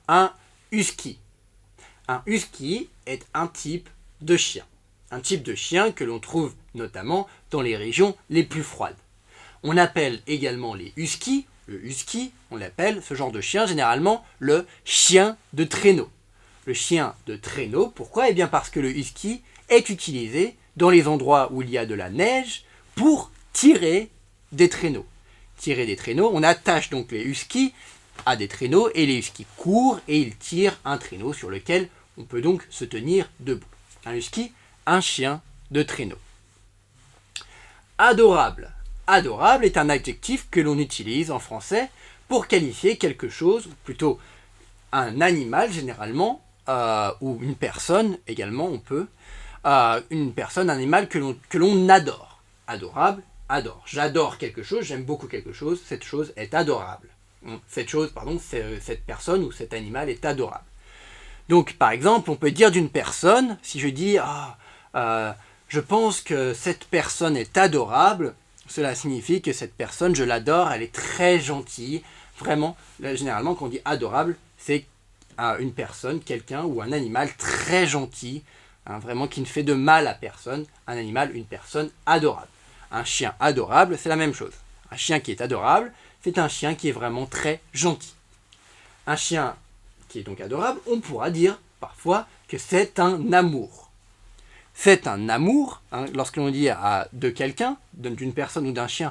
un husky. Un husky est un type de chien. Un type de chien que l'on trouve notamment dans les régions les plus froides. On appelle également les huskies, le husky, on l'appelle ce genre de chien généralement le chien de traîneau. Le chien de traîneau, pourquoi? Eh bien parce que le husky est utilisé dans les endroits où il y a de la neige pour tirer des traîneaux. Tirer des traîneaux, on attache donc les huskies à des traîneaux et les huskies courent et ils tirent un traîneau sur lequel on peut donc se tenir debout. Un husky, un chien de traîneau. Adorable. Adorable est un adjectif que l'on utilise en français pour qualifier quelque chose, ou plutôt un animal généralement, ou une personne également on peut, une personne, un animal que l'on adore. Adorable, adore. J'adore quelque chose, j'aime beaucoup quelque chose, cette chose est adorable. Cette personne ou cet animal est adorable. Donc par exemple, on peut dire d'une personne, si je dis je pense que cette personne est adorable, cela signifie que cette personne, je l'adore, elle est très gentille. Vraiment, là, généralement, quand on dit adorable, c'est une personne, quelqu'un ou un animal très gentil, vraiment qui ne fait de mal à personne. Un animal, une personne adorable. Un chien adorable, c'est la même chose. Un chien qui est adorable, c'est un chien qui est vraiment très gentil. Un chien qui est donc adorable, on pourra dire parfois que c'est un amour. C'est un amour, lorsque l'on dit de quelqu'un, d'une personne ou d'un chien,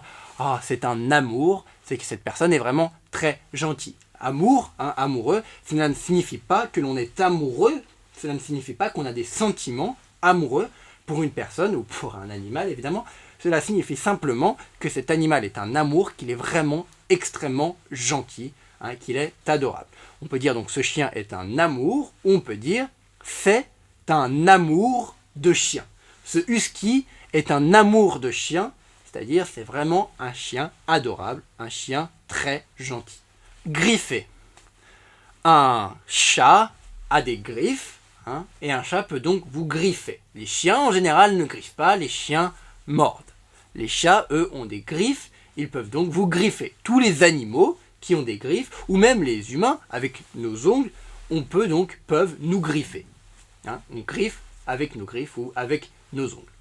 c'est un amour, c'est que cette personne est vraiment très gentille. Amour, amoureux, cela ne signifie pas que l'on est amoureux, cela ne signifie pas qu'on a des sentiments amoureux pour une personne ou pour un animal évidemment. Cela signifie simplement que cet animal est un amour, qu'il est vraiment extrêmement gentil, qu'il est adorable. On peut dire donc ce chien est un amour, ou on peut dire c'est un amour de chien. Ce husky est un amour de chien, c'est-à-dire c'est vraiment un chien adorable, un chien très gentil. Griffer. Un chat a des griffes, et un chat peut donc vous griffer. Les chiens en général ne griffent pas, les chiens mordent. Les chats, eux, ont des griffes, ils peuvent donc vous griffer. Tous les animaux qui ont des griffes, ou même les humains, avec nos ongles, peuvent nous griffer. On griffe avec nos griffes ou avec nos ongles.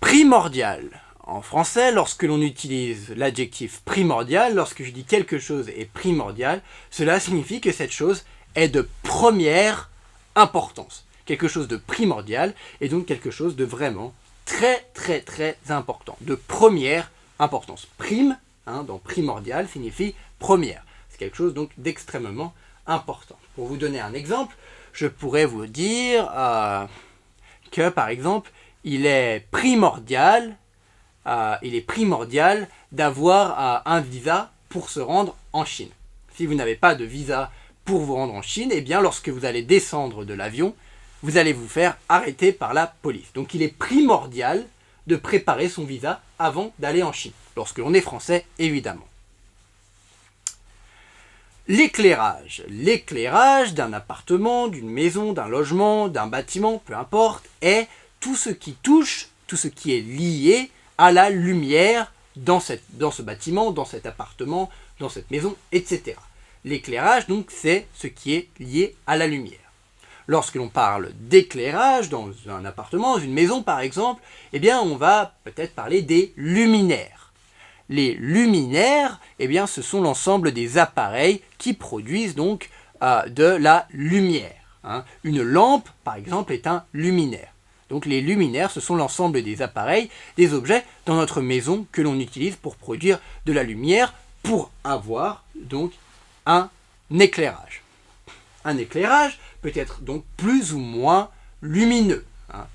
Primordial. En français, lorsque l'on utilise l'adjectif primordial, lorsque je dis quelque chose est primordial, cela signifie que cette chose est de première importance. Quelque chose de primordial est donc quelque chose de vraiment très très très important, de première importance. Prime, dans primordial, signifie première. C'est quelque chose donc d'extrêmement important. Pour vous donner un exemple, je pourrais vous dire que, par exemple, il est primordial d'avoir un visa pour se rendre en Chine. Si vous n'avez pas de visa pour vous rendre en Chine, eh bien, lorsque vous allez descendre de l'avion, vous allez vous faire arrêter par la police. Donc, il est primordial de préparer son visa avant d'aller en Chine, lorsque l'on est français, évidemment. L'éclairage. L'éclairage d'un appartement, d'une maison, d'un logement, d'un bâtiment, peu importe, est tout ce qui touche, tout ce qui est lié à la lumière dans ce bâtiment, dans cet appartement, dans cette maison, etc. L'éclairage, donc, c'est ce qui est lié à la lumière. Lorsque l'on parle d'éclairage dans un appartement, dans une maison par exemple, eh bien, on va peut-être parler des luminaires. Les luminaires, eh bien, ce sont l'ensemble des appareils qui produisent donc de la lumière. Une lampe, par exemple, est un luminaire. Donc les luminaires, ce sont l'ensemble des appareils, des objets dans notre maison que l'on utilise pour produire de la lumière, pour avoir donc un éclairage. Un éclairage peut être donc plus ou moins lumineux.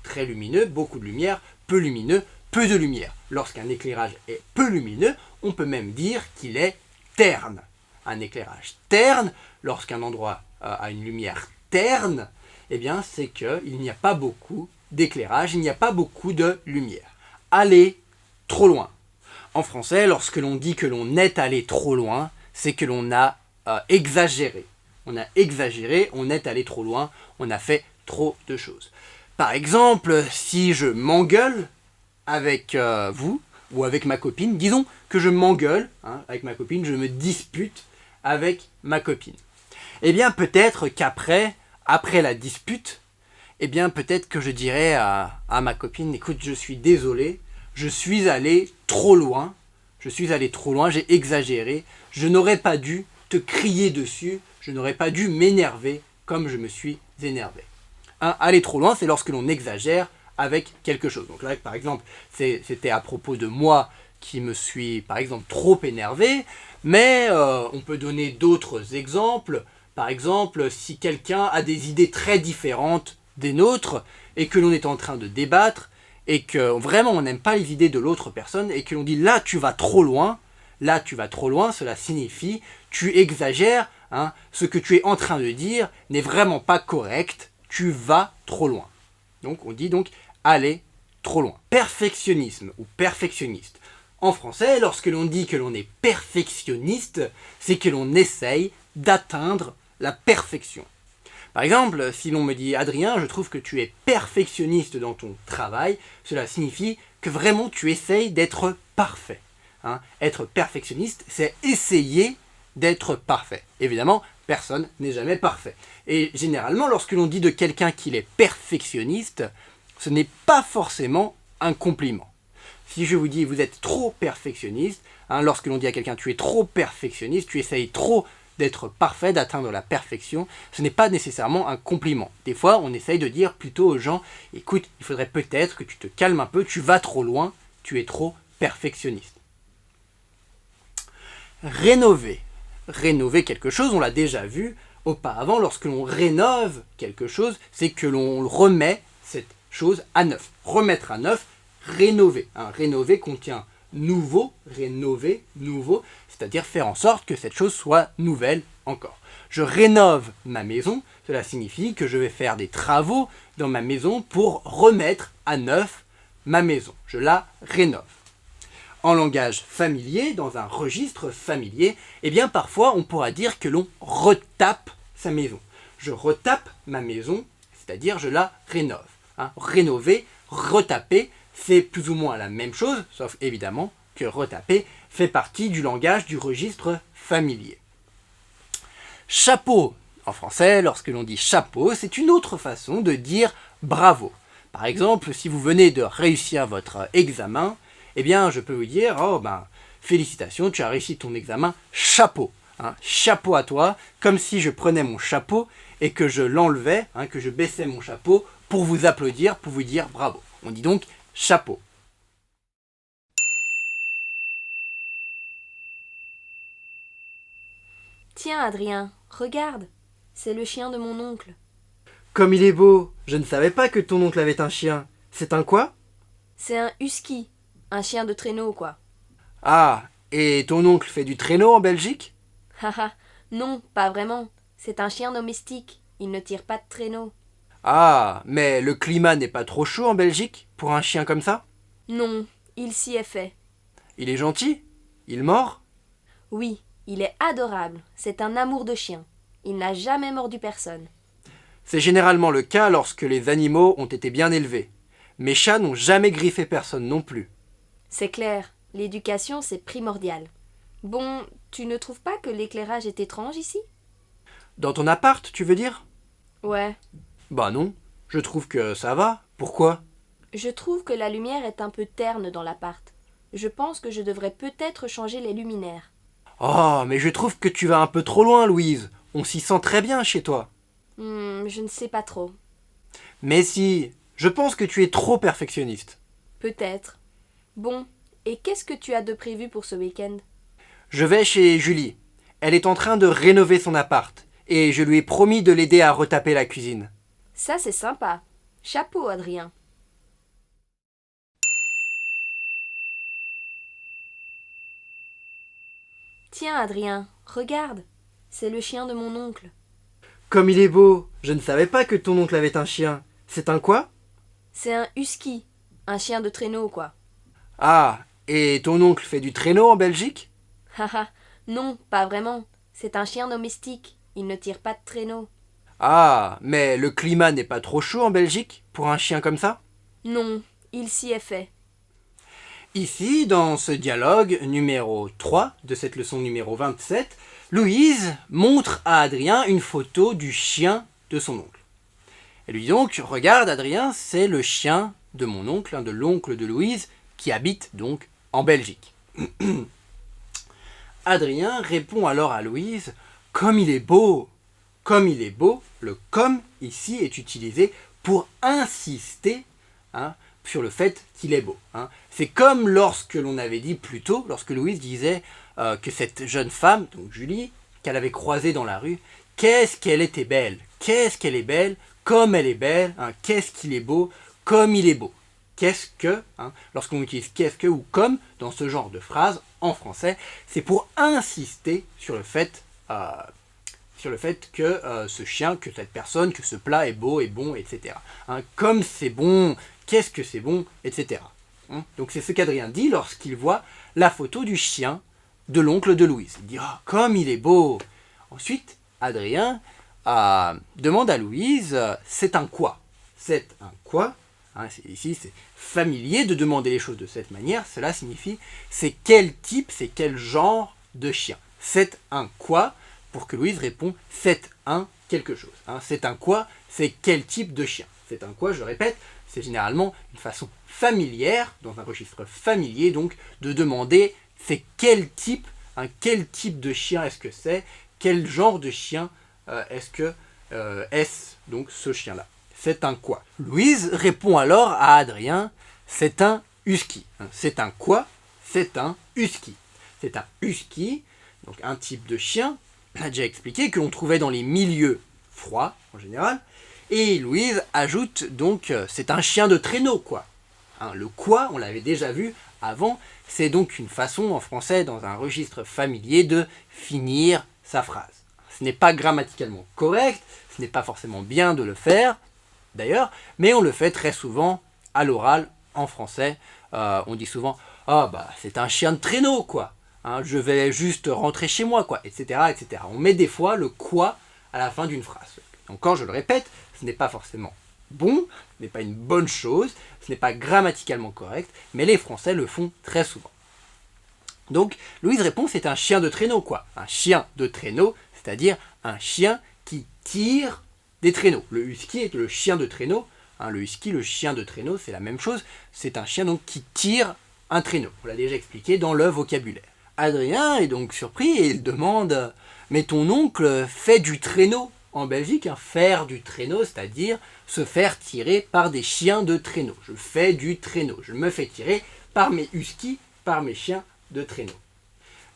Très lumineux, beaucoup de lumière, peu lumineux, peu de lumière. Lorsqu'un éclairage est peu lumineux, on peut même dire qu'il est terne. Un éclairage terne, lorsqu'un endroit a une lumière terne, eh bien c'est qu'il n'y a pas beaucoup d'éclairage, il n'y a pas beaucoup de lumière. Aller trop loin. En français, lorsque l'on dit que l'on est allé trop loin, c'est que l'on a exagéré. On a exagéré, on est allé trop loin, on a fait trop de choses. Par exemple, si je m'engueule avec vous ou avec ma copine, disons que je m'engueule avec ma copine, je me dispute avec ma copine. Eh bien, peut-être après la dispute, eh bien, peut-être que je dirais à ma copine, écoute, je suis désolé, je suis allé trop loin, j'ai exagéré, je n'aurais pas dû te crier dessus, je n'aurais pas dû m'énerver comme je me suis énervé. Aller trop loin, c'est lorsque l'on exagère avec quelque chose. Donc là, par exemple, c'était à propos de moi qui me suis, par exemple, trop énervé, mais on peut donner d'autres exemples. Par exemple, si quelqu'un a des idées très différentes des nôtres et que l'on est en train de débattre et que vraiment on n'aime pas les idées de l'autre personne et que l'on dit là tu vas trop loin, cela signifie tu exagères, ce que tu es en train de dire n'est vraiment pas correct, tu vas trop loin. Donc on dit donc aller trop loin. Perfectionnisme ou perfectionniste. En français, lorsque l'on dit que l'on est perfectionniste, c'est que l'on essaye d'atteindre la perfection. Par exemple, si l'on me dit « Adrien, je trouve que tu es perfectionniste dans ton travail », cela signifie que vraiment tu essayes d'être parfait. Être perfectionniste, c'est essayer d'être parfait. Évidemment, personne n'est jamais parfait. Et généralement, lorsque l'on dit de quelqu'un qu'il est perfectionniste, ce n'est pas forcément un compliment. Si je vous dis « vous êtes trop perfectionniste », lorsque l'on dit à quelqu'un « tu es trop perfectionniste », tu essayes trop d'être parfait, d'atteindre la perfection, ce n'est pas nécessairement un compliment. Des fois, on essaye de dire plutôt aux gens « écoute, il faudrait peut-être que tu te calmes un peu, tu vas trop loin, tu es trop perfectionniste ». Rénover. Rénover quelque chose, on l'a déjà vu auparavant, lorsque l'on rénove quelque chose, c'est que l'on remet cette chose à neuf. Remettre à neuf, rénover. Rénover contient nouveau, rénover, nouveau, c'est-à-dire faire en sorte que cette chose soit nouvelle encore. Je rénove ma maison, cela signifie que je vais faire des travaux dans ma maison pour remettre à neuf ma maison. Je la rénove. En langage familier, dans un registre familier, eh bien parfois on pourra dire que l'on retape sa maison. Je retape ma maison, c'est-à-dire je la rénove. Rénover, retaper, c'est plus ou moins la même chose, sauf évidemment que retaper fait partie du langage du registre familier. Chapeau. En français, lorsque l'on dit chapeau, c'est une autre façon de dire bravo. Par exemple, si vous venez de réussir votre examen, eh bien, je peux vous dire, félicitations, tu as réussi ton examen, chapeau. Chapeau à toi, comme si je prenais mon chapeau et que je l'enlevais, que je baissais mon chapeau pour vous applaudir, pour vous dire bravo. On dit donc chapeau. Tiens, Adrien, regarde, c'est le chien de mon oncle. Comme il est beau, je ne savais pas que ton oncle avait un chien. C'est un quoi? C'est un husky, un chien de traîneau, quoi. Ah, et ton oncle fait du traîneau en Belgique? Haha, non, pas vraiment. C'est un chien domestique, il ne tire pas de traîneau. Ah, mais le climat n'est pas trop chaud en Belgique pour un chien comme ça? Non, il s'y est fait. Il est gentil? Il mord? Oui, il est adorable, c'est un amour de chien. Il n'a jamais mordu personne. C'est généralement le cas lorsque les animaux ont été bien élevés. Mes chats n'ont jamais griffé personne non plus. C'est clair, l'éducation c'est primordial. Bon, tu ne trouves pas que l'éclairage est étrange ici? Dans ton appart, tu veux dire? Ouais. Bah non, je trouve que ça va. Pourquoi? Je trouve que la lumière est un peu terne dans l'appart. Je pense que je devrais peut-être changer les luminaires. Oh, mais je trouve que tu vas un peu trop loin, Louise. On s'y sent très bien chez toi. Je ne sais pas trop. Mais si, je pense que tu es trop perfectionniste. Peut-être. Bon, et qu'est-ce que tu as de prévu pour ce week-end? Je vais chez Julie. Elle est en train de rénover son appart. Et je lui ai promis de l'aider à retaper la cuisine. Ça, c'est sympa. Chapeau, Adrien. Tiens, Adrien, regarde. C'est le chien de mon oncle. Comme il est beau, je ne savais pas que ton oncle avait un chien. C'est un quoi? C'est un husky, un chien de traîneau, quoi. Ah, et ton oncle fait du traîneau en Belgique? Haha, non, pas vraiment. C'est un chien domestique. Il ne tire pas de traîneau. Ah, mais le climat n'est pas trop chaud en Belgique pour un chien comme ça? Non, il s'y est fait. Ici, dans ce dialogue numéro 3 de cette leçon numéro 27, Louise montre à Adrien une photo du chien de son oncle. Elle lui dit donc, regarde Adrien, c'est le chien de mon oncle, de l'oncle de Louise, qui habite donc en Belgique. Adrien répond alors à Louise, comme il est beau. Comme il est beau, le comme ici est utilisé pour insister sur le fait qu'il est beau. C'est comme lorsque l'on avait dit plus tôt, lorsque Louise disait que cette jeune femme, donc Julie, qu'elle avait croisée dans la rue, qu'est-ce qu'elle était belle, qu'est-ce qu'elle est belle, comme elle est belle, qu'est-ce qu'il est beau, comme il est beau. Qu'est-ce que, lorsqu'on utilise qu'est-ce que ou comme dans ce genre de phrase en français, c'est pour insister sur le fait que ce chien, que cette personne, que ce plat est beau, est bon, etc. Comme c'est bon, qu'est-ce que c'est bon, etc. Donc c'est ce qu'Adrien dit lorsqu'il voit la photo du chien de l'oncle de Louise. Il dit « Ah, comme il est beau !» Ensuite, Adrien demande à Louise « C'est un quoi ?» C'est un quoi ? Ici, c'est familier de demander les choses de cette manière. Cela signifie c'est quel type, c'est quel genre de chien. C'est un quoi ? Pour que Louise réponde c'est un quelque chose. C'est un quoi, c'est quel type de chien. C'est un quoi, je répète, c'est généralement une façon familière, dans un registre familier, donc, de demander c'est quel type de chien est-ce que c'est, quel genre de chien est-ce donc ce chien-là. C'est un quoi. Louise répond alors à Adrien, c'est un husky. C'est un quoi? C'est un husky. C'est un husky, donc un type de chien, on a déjà expliqué, que l'on trouvait dans les milieux froids, en général. Et Louise ajoute donc, c'est un chien de traîneau, quoi. Le quoi, on l'avait déjà vu avant, c'est donc une façon en français, dans un registre familier, de finir sa phrase. Ce n'est pas grammaticalement correct, ce n'est pas forcément bien de le faire, d'ailleurs, mais on le fait très souvent à l'oral en français. On dit souvent « Ah bah c'est un chien de traîneau quoi, je vais juste rentrer chez moi quoi, etc. etc. » On met des fois le « quoi » à la fin d'une phrase. Encore je le répète, ce n'est pas forcément bon, ce n'est pas une bonne chose, ce n'est pas grammaticalement correct, mais les Français le font très souvent. Donc Louise répond c'est un chien de traîneau quoi. Un chien de traîneau, c'est-à-dire un chien qui tire des traîneaux. Le husky est le chien de traîneau. Le husky, le chien de traîneau, c'est la même chose. C'est un chien donc qui tire un traîneau. On l'a déjà expliqué dans le vocabulaire. Adrien est donc surpris et il demande « Mais ton oncle fait du traîneau en Belgique, faire du traîneau, c'est-à-dire se faire tirer par des chiens de traîneau. Je fais du traîneau. Je me fais tirer par mes huskies, par mes chiens de traîneau. »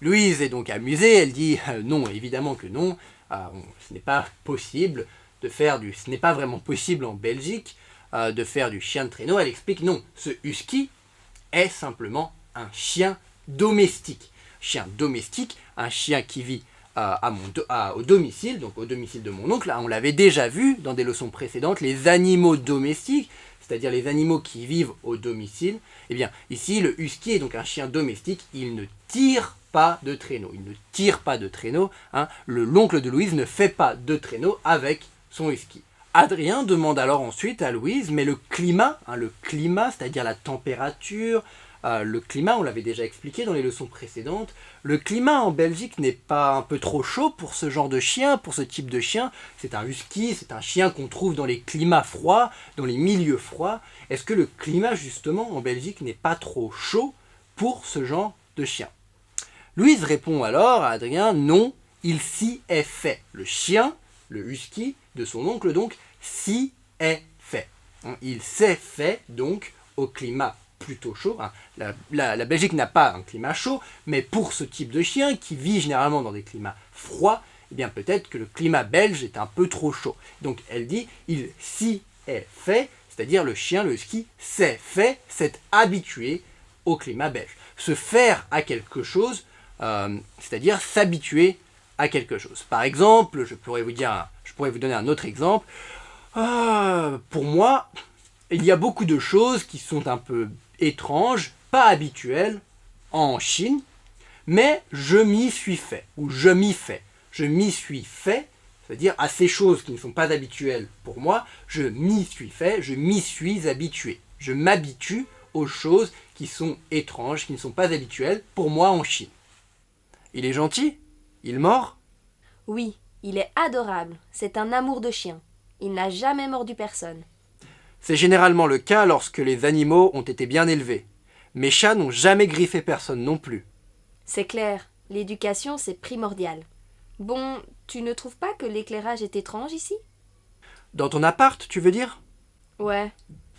Louise est donc amusée. Elle dit « Non, évidemment que non. Ce n'est pas possible. Ce n'est pas vraiment possible en Belgique de faire du chien de traîneau. » Elle explique non, ce husky est simplement un chien domestique. Chien domestique, un chien qui vit au domicile, donc au domicile de mon oncle. On l'avait déjà vu dans des leçons précédentes, les animaux domestiques, c'est-à-dire les animaux qui vivent au domicile. Eh bien, ici, le husky est donc un chien domestique, il ne tire pas de traîneau. Il ne tire pas de traîneau. L'oncle de Louise ne fait pas de traîneau avec son husky. Adrien demande alors ensuite à Louise, mais le climat, c'est-à-dire la température, le climat, on l'avait déjà expliqué dans les leçons précédentes, le climat en Belgique n'est pas un peu trop chaud pour ce genre de chien, pour ce type de chien. C'est un husky, c'est un chien qu'on trouve dans les climats froids, dans les milieux froids. Est-ce que le climat justement en Belgique n'est pas trop chaud pour ce genre de chien? Louise répond alors à Adrien, non, il s'y est fait. Le chien, le husky de son oncle donc, s'y est fait. Il s'est fait donc au climat plutôt chaud. La Belgique n'a pas un climat chaud, mais pour ce type de chien qui vit généralement dans des climats froids, eh bien peut-être que le climat belge est un peu trop chaud. Donc elle dit, il s'y est fait, c'est-à-dire le chien, le husky, s'est fait, s'est habitué au climat belge. Se faire à quelque chose, c'est-à-dire s'habituer à quelque chose. Par exemple, je pourrais vous donner un autre exemple. Pour moi, il y a beaucoup de choses qui sont un peu étranges, pas habituelles en Chine, mais je m'y suis fait, ou je m'y fais. Je m'y suis fait, c'est-à-dire à ces choses qui ne sont pas habituelles pour moi, je m'y suis fait, je m'y suis habitué. Je m'habitue aux choses qui sont étranges, qui ne sont pas habituelles pour moi en Chine. Il est gentil? Il mord? Oui, il est adorable. C'est un amour de chien. Il n'a jamais mordu personne. C'est généralement le cas lorsque les animaux ont été bien élevés. Mes chats n'ont jamais griffé personne non plus. C'est clair, l'éducation c'est primordial. Bon, tu ne trouves pas que l'éclairage est étrange ici? Dans ton appart, tu veux dire? Ouais.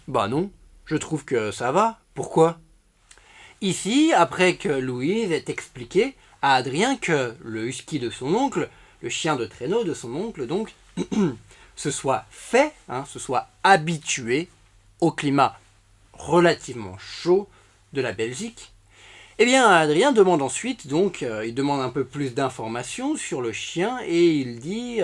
Bah non, je trouve que ça va. Pourquoi? Ici, après que Louise ait expliqué à Adrien que le husky de son oncle, le chien de traîneau de son oncle, donc, se soit fait, se soit habitué au climat relativement chaud de la Belgique, eh bien Adrien demande ensuite, donc, il demande un peu plus d'informations sur le chien et il dit,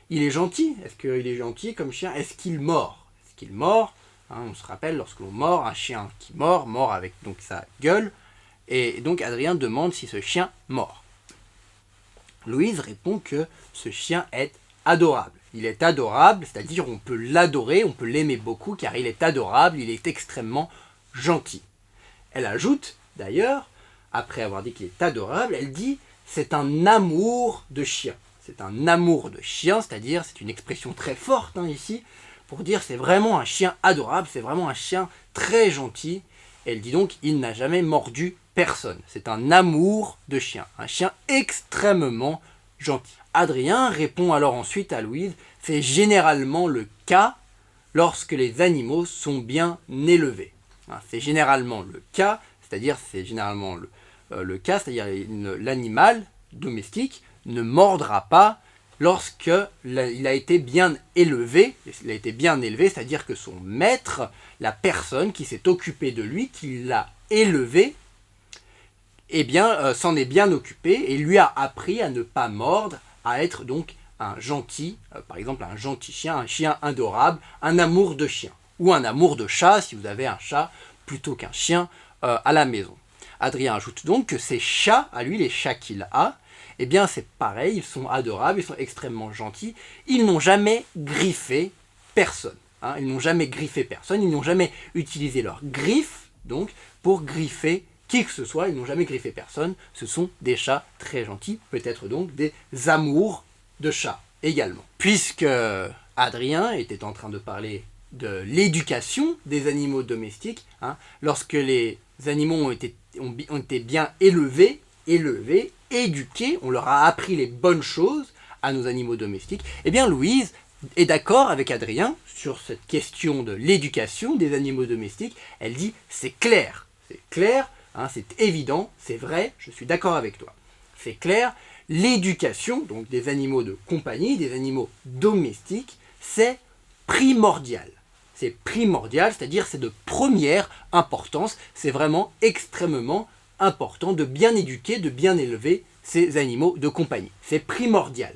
il est gentil. Est-ce qu'il est gentil comme chien? Est-ce qu'il mord? Est-ce qu'il mord? On se rappelle, lorsque l'on mord, un chien qui mord avec donc sa gueule, et donc Adrien demande si ce chien mord. Louise répond que ce chien est adorable. Il est adorable, c'est-à-dire on peut l'adorer, on peut l'aimer beaucoup car il est adorable, il est extrêmement gentil. Elle ajoute d'ailleurs, après avoir dit qu'il est adorable, elle dit c'est un amour de chien. C'est un amour de chien, c'est-à-dire c'est une expression très forte ici pour dire c'est vraiment un chien adorable, c'est vraiment un chien très gentil. Elle dit donc il n'a jamais mordu personne. C'est un amour de chien, un chien extrêmement gentil. Adrien répond alors ensuite à Louise, c'est généralement le cas lorsque les animaux sont bien élevés. C'est généralement le cas, c'est-à-dire c'est généralement le cas, c'est-à-dire l'animal domestique ne mordra pas lorsque il a été bien élevé. Il a été bien élevé, c'est-à-dire que son maître, la personne qui s'est occupée de lui, qui l'a élevé, eh bien, s'en est bien occupé et lui a appris à ne pas mordre, à être donc un gentil, par exemple un gentil chien, un chien adorable, un amour de chien, ou un amour de chat si vous avez un chat plutôt qu'un chien à la maison. Adrien ajoute donc que ces chats, à lui les chats qu'il a, eh bien c'est pareil, ils sont adorables, ils sont extrêmement gentils, ils n'ont jamais griffé personne. Ils n'ont jamais griffé personne, ils n'ont jamais utilisé leurs griffes donc pour griffer qui que ce soit, ils n'ont jamais griffé personne, ce sont des chats très gentils, peut-être donc des amours de chats également. Puisque Adrien était en train de parler de l'éducation des animaux domestiques, lorsque les animaux ont été bien élevés, éduqués, on leur a appris les bonnes choses à nos animaux domestiques, eh bien Louise est d'accord avec Adrien sur cette question de l'éducation des animaux domestiques. Elle dit c'est clair, c'est évident, c'est vrai, je suis d'accord avec toi. C'est clair, l'éducation donc des animaux de compagnie, des animaux domestiques, c'est primordial. C'est primordial, c'est-à-dire c'est de première importance, c'est vraiment extrêmement important de bien éduquer, de bien élever ces animaux de compagnie. C'est primordial.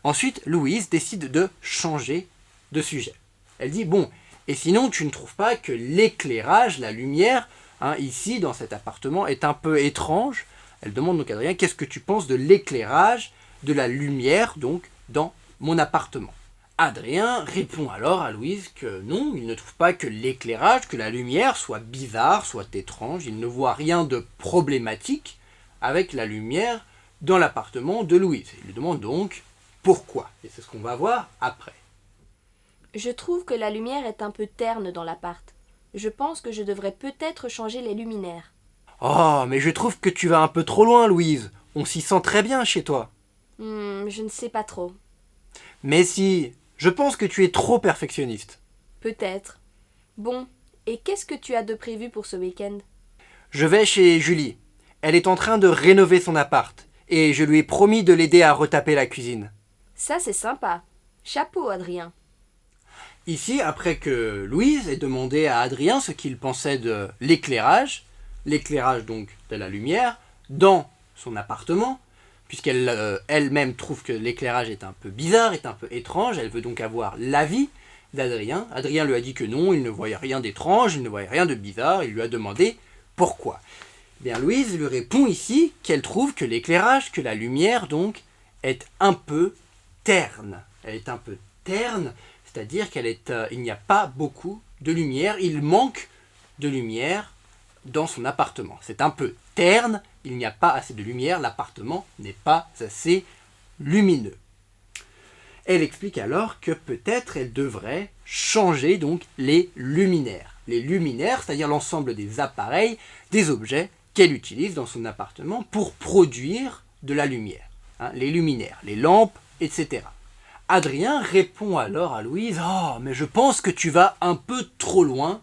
Ensuite, Louise décide de changer de sujet. Elle dit, bon, et sinon tu ne trouves pas que l'éclairage, la lumière, ici dans cet appartement est un peu étrange? Elle demande donc à Adrien, qu'est-ce que tu penses de l'éclairage, de la lumière donc dans mon appartement? Adrien répond alors à Louise que non, il ne trouve pas que l'éclairage, que la lumière soit bizarre, soit étrange. Il ne voit rien de problématique avec la lumière dans l'appartement de Louise. Il lui demande donc pourquoi. Et c'est ce qu'on va voir après. Je trouve que la lumière est un peu terne dans l'appart. Je pense que je devrais peut-être changer les luminaires. Oh, mais je trouve que tu vas un peu trop loin, Louise. On s'y sent très bien chez toi. Je ne sais pas trop. Mais si, je pense que tu es trop perfectionniste. Peut-être. Bon, et qu'est-ce que tu as de prévu pour ce week-end? Je vais chez Julie. Elle est en train de rénover son appart. Et je lui ai promis de l'aider à retaper la cuisine. Ça, c'est sympa. Chapeau, Adrien. Ici, après que Louise ait demandé à Adrien ce qu'il pensait de l'éclairage donc de la lumière, dans son appartement, puisqu'elle elle-même trouve que l'éclairage est un peu bizarre, est un peu étrange, elle veut donc avoir l'avis d'Adrien. Adrien lui a dit que non, il ne voyait rien d'étrange, il ne voyait rien de bizarre, il lui a demandé pourquoi. Eh bien, Louise lui répond ici qu'elle trouve que l'éclairage, que la lumière donc, est un peu terne. Elle est un peu terne, c'est-à-dire qu'il n'y a pas beaucoup de lumière, il manque de lumière dans son appartement. C'est un peu terne, il n'y a pas assez de lumière, l'appartement n'est pas assez lumineux. Elle explique alors que peut-être elle devrait changer donc les luminaires. Les luminaires, c'est-à-dire l'ensemble des appareils, des objets qu'elle utilise dans son appartement pour produire de la lumière. Les luminaires, les lampes, etc. Adrien répond alors à Louise « Oh, mais je pense que tu vas un peu trop loin,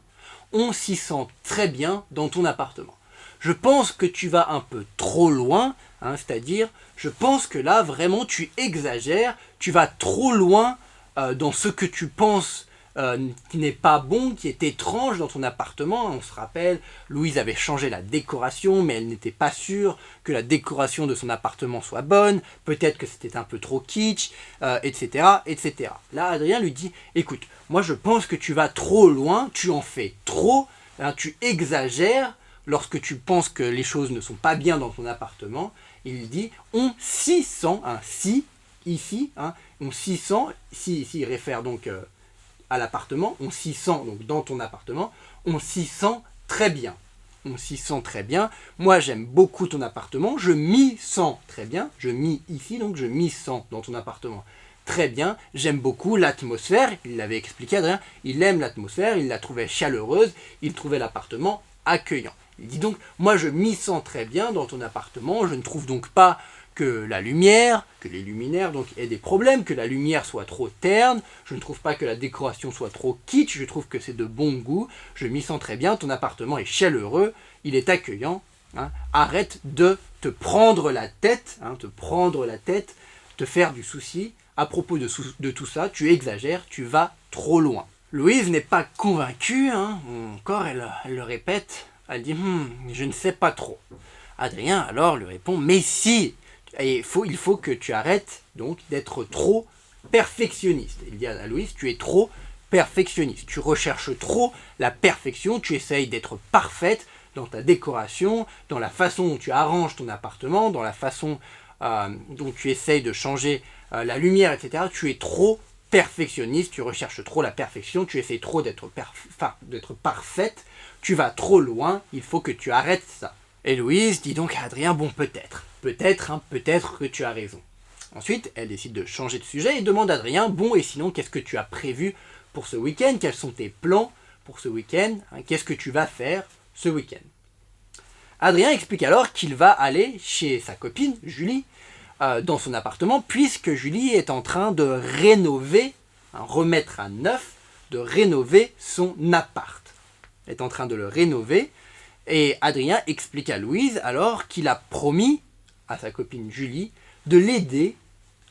on s'y sent très bien dans ton appartement. Je pense que tu vas un peu trop loin, c'est-à-dire, je pense que là, vraiment, tu exagères, tu vas trop loin dans ce que tu penses qui n'est pas bon, qui est étrange dans ton appartement. » On se rappelle, Louise avait changé la décoration, mais elle n'était pas sûre que la décoration de son appartement soit bonne, peut-être que c'était un peu trop kitsch, etc., etc. Là, Adrien lui dit « Écoute, moi je pense que tu vas trop loin, tu en fais trop, tu exagères lorsque tu penses que les choses ne sont pas bien dans ton appartement. » Il dit « On s'y sent, si, ici, on s'y sent, si il réfère donc à l'appartement, on s'y sent, donc dans ton appartement, on s'y sent très bien. On s'y sent très bien. Moi, j'aime beaucoup ton appartement. Je m'y sens très bien. Je m'y ici, donc je m'y sens dans ton appartement très bien. J'aime beaucoup l'atmosphère. Il l'avait expliqué, Adrien. Il aime l'atmosphère. Il la trouvait chaleureuse. Il trouvait l'appartement accueillant. Il dit donc, moi, je m'y sens très bien dans ton appartement. Je ne trouve donc pas que la lumière, que les luminaires donc aient des problèmes, que la lumière soit trop terne, je ne trouve pas que la décoration soit trop kitsch, je trouve que c'est de bon goût, je m'y sens très bien, ton appartement est chaleureux, il est accueillant, arrête de te prendre la tête, te faire du souci, à propos de tout ça, tu exagères, tu vas trop loin. Louise n'est pas convaincue, encore elle le répète, elle dit « je ne sais pas trop ». Adrien alors lui répond « mais si !» Et il faut que tu arrêtes donc d'être trop perfectionniste. Il dit à Louise, tu es trop perfectionniste. Tu recherches trop la perfection, tu essayes d'être parfaite dans ta décoration, dans la façon dont tu arranges ton appartement, dans la façon dont tu essayes de changer la lumière, etc. Tu es trop perfectionniste, tu recherches trop la perfection, tu essayes trop d'être parfaite, tu vas trop loin, il faut que tu arrêtes ça. Et Louise dit donc à Adrien, bon peut-être que tu as raison. Ensuite, elle décide de changer de sujet et demande à Adrien, bon et sinon qu'est-ce que tu as prévu pour ce week-end? Quels sont tes plans pour ce week-end? Qu'est-ce que tu vas faire ce week-end? Adrien explique alors qu'il va aller chez sa copine, Julie, dans son appartement, puisque Julie est en train de rénover, remettre à neuf, de rénover son appart. Elle est en train de le rénover. Et Adrien explique à Louise alors qu'il a promis à sa copine Julie de l'aider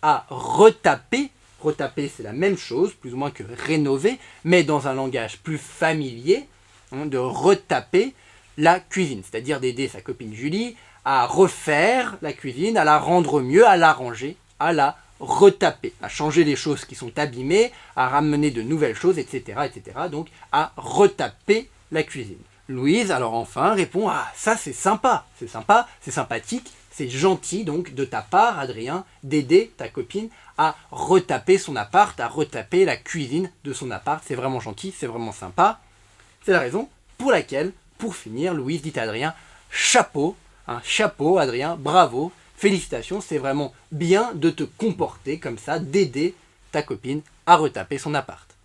à retaper. Retaper, c'est la même chose, plus ou moins que rénover, mais dans un langage plus familier, de retaper la cuisine. C'est-à-dire d'aider sa copine Julie à refaire la cuisine, à la rendre mieux, à l'arranger, à la retaper, à changer les choses qui sont abîmées, à ramener de nouvelles choses, etc. etc. Donc à retaper la cuisine. Louise, alors enfin, répond « Ah, ça c'est sympa, c'est sympathique, c'est gentil donc de ta part, Adrien, d'aider ta copine à retaper son appart, à retaper la cuisine de son appart. C'est vraiment gentil, c'est vraiment sympa. » C'est la raison pour laquelle, pour finir, Louise dit à Adrien « Chapeau, chapeau Adrien, bravo, félicitations, c'est vraiment bien de te comporter comme ça, d'aider ta copine à retaper son appart. »